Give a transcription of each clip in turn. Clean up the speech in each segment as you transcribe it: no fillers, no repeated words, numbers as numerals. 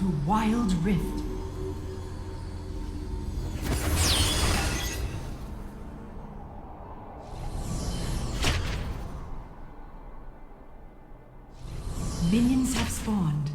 to Wild Rift. Minions have spawned.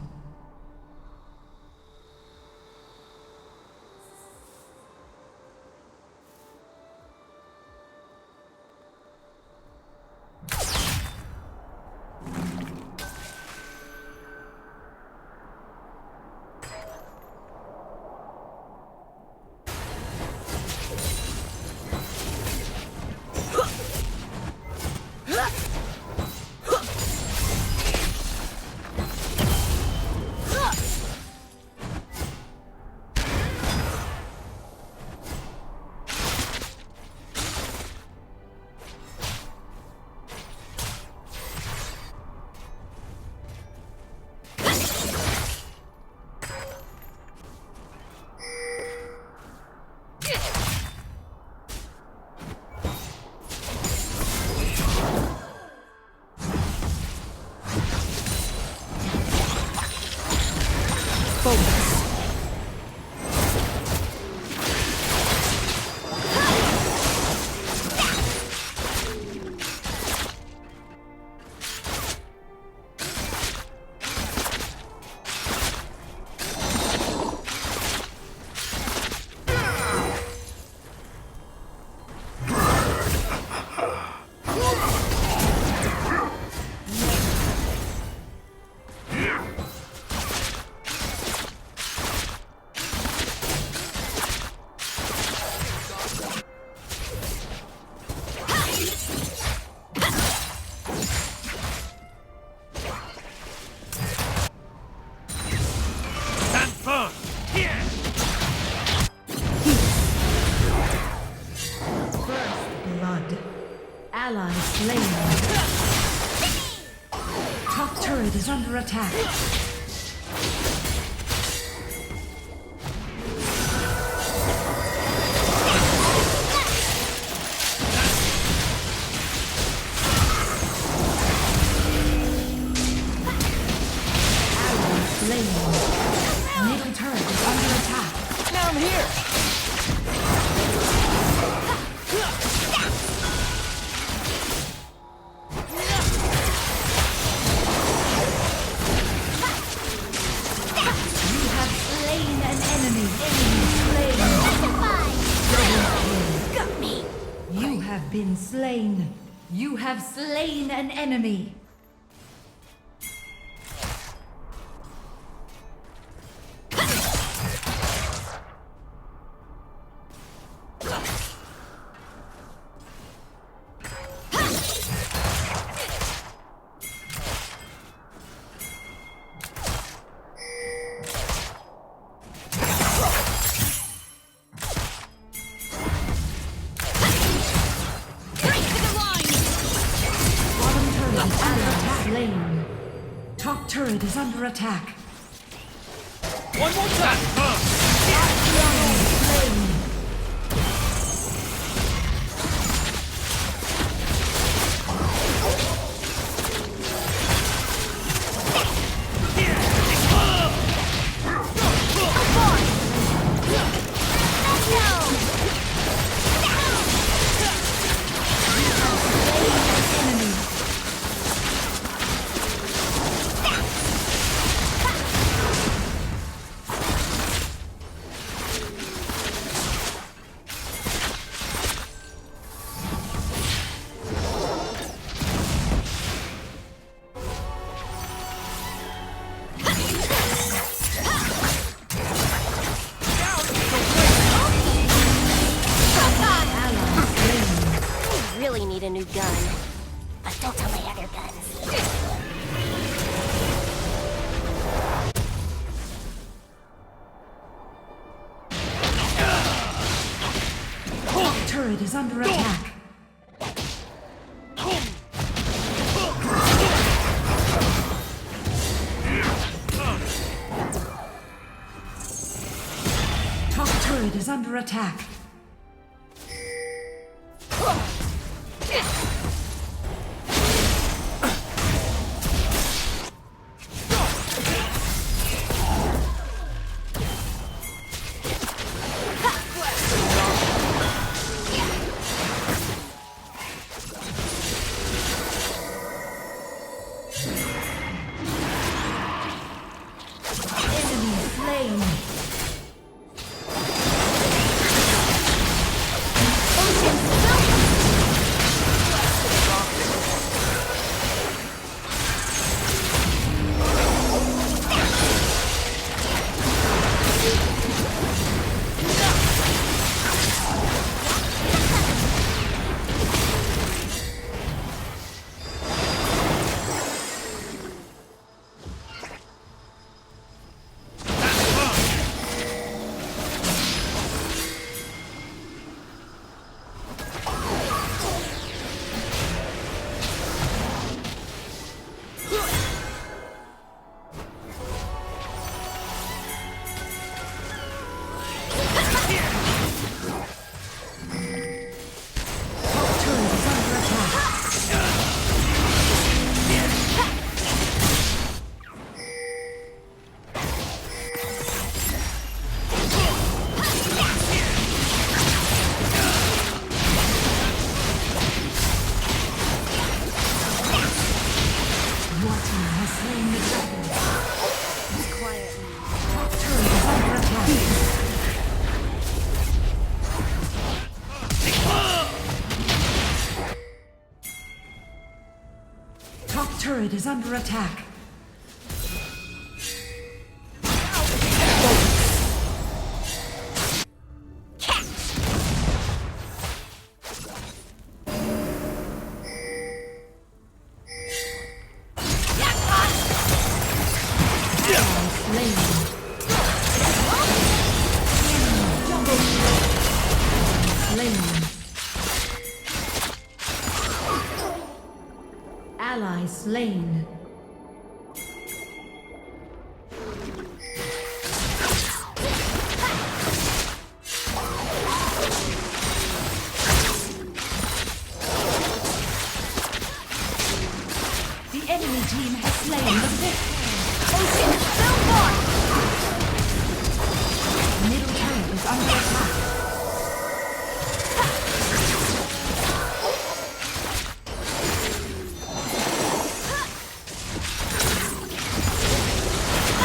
Ally slain. Top turret is under attack. Ally slain. Middle turret is under attack. Now I'm here. Been slain. You have slain an enemy. Top turret is under attack. One more time! Need a new gun, but don't tell my other guns. Top turret is under attack. Top turret is under attack. turret is under attack. Ally slain. The enemy team has slain the Ocean, still more! middle turret is under attack.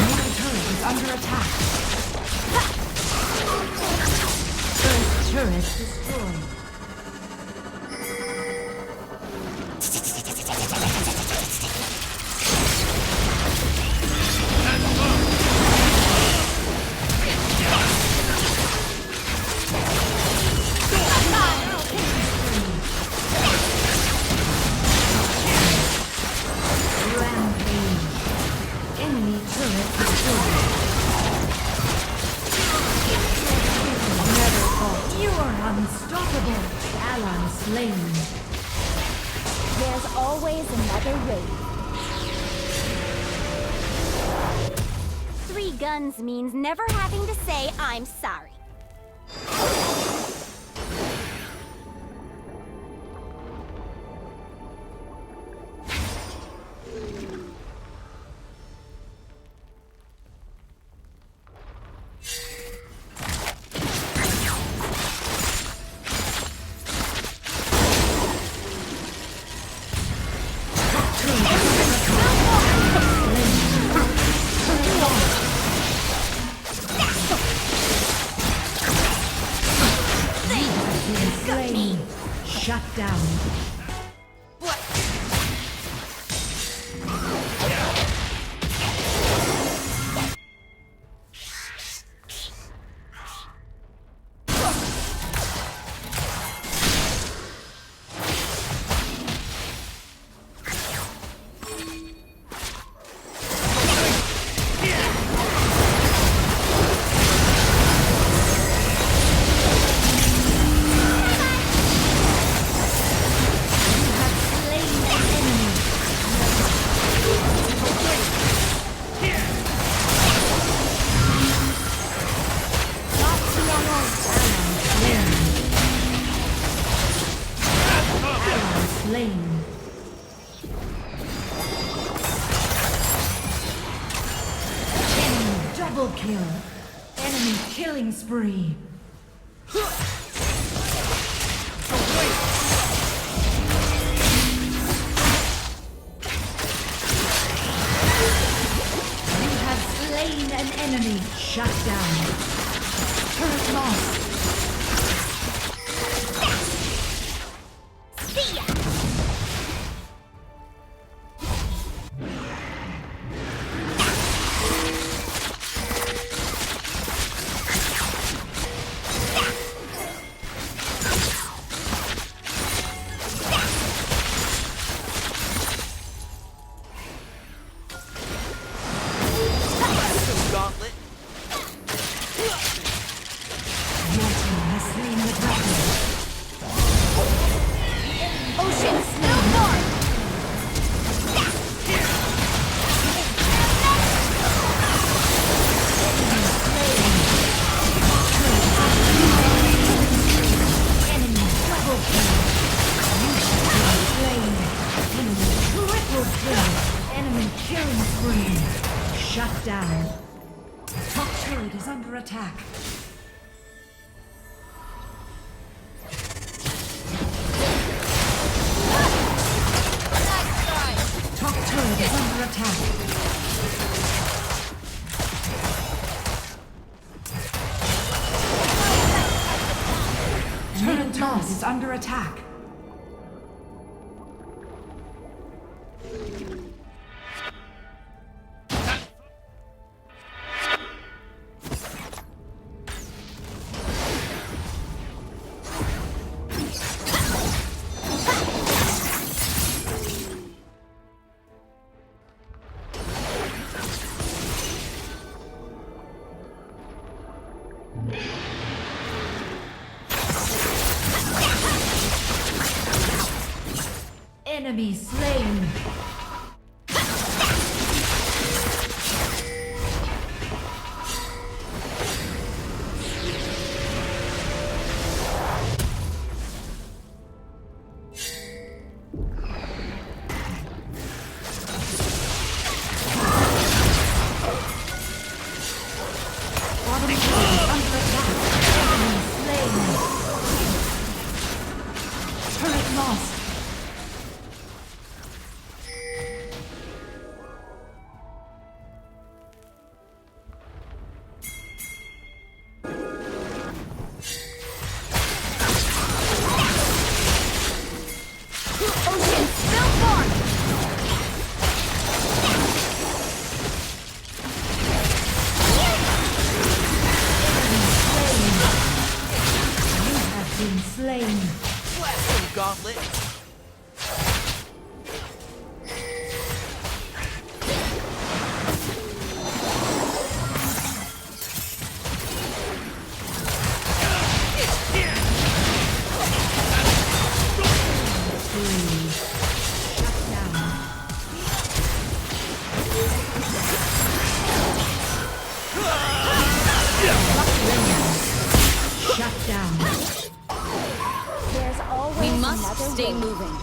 Middle turret is under attack. First turret destroyed. Rampage. Enemy turret destroyed. Never fought. You are unstoppable. Ally slain. There's always another way. 3 guns means never having to say I'm sorry. Slain. Shut down. Slain. Enemy double kill. Enemy killing spree. You have slain an enemy. Shut down. Turret lost. See ya! Gauntlet. Your team has slain the dragon. Ocean, still more! Enemy double kill. You have been slain. Enemy triple kill. Enemy killing spree. Shut down. Top turret is under attack. Top turret is under attack. Middle turret is under attack. Enemy slain. Slain. Blasting gauntlet. Shut down. There's always We must another stay way. moving.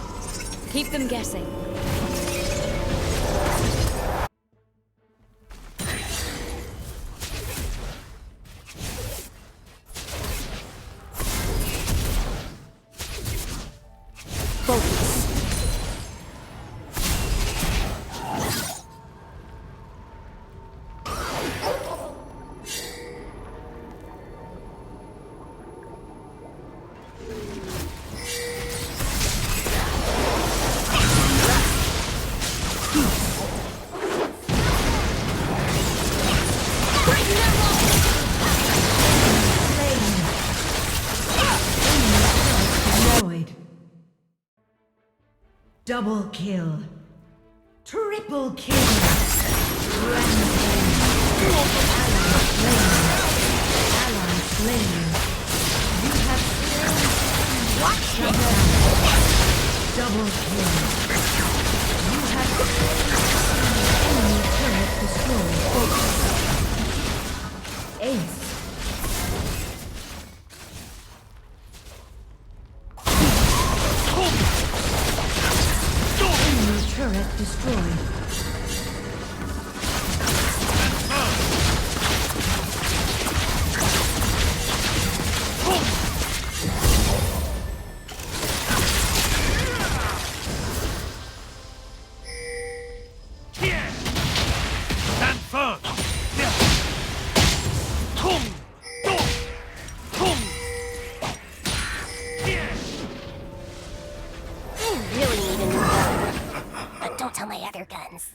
Keep them guessing. Focus. Double kill. Triple kill. Rampage. Ally slain. You have slain. What? Shut down. Double kill. You have slain. Enemy turret destroyed. Ace. Turret destroyed. Stand firm. I really need a new gun. But don't tell my other guns.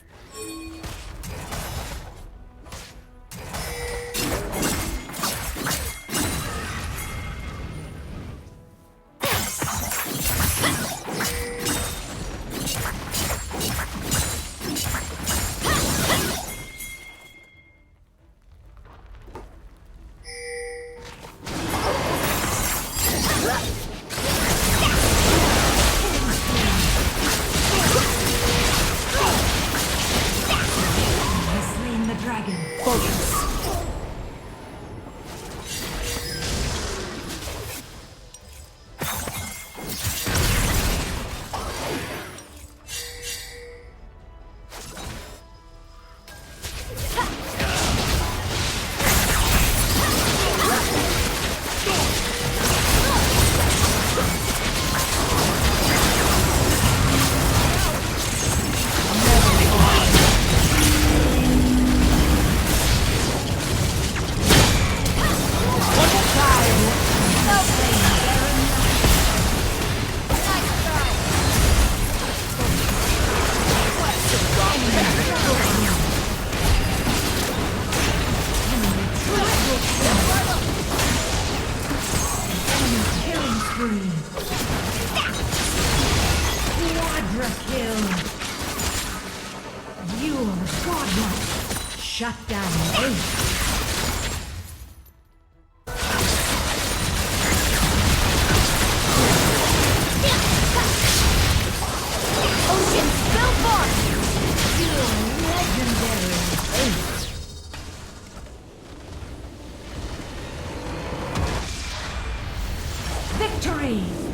Quadra kill. You are godlike. Shut down. Ace. Victory!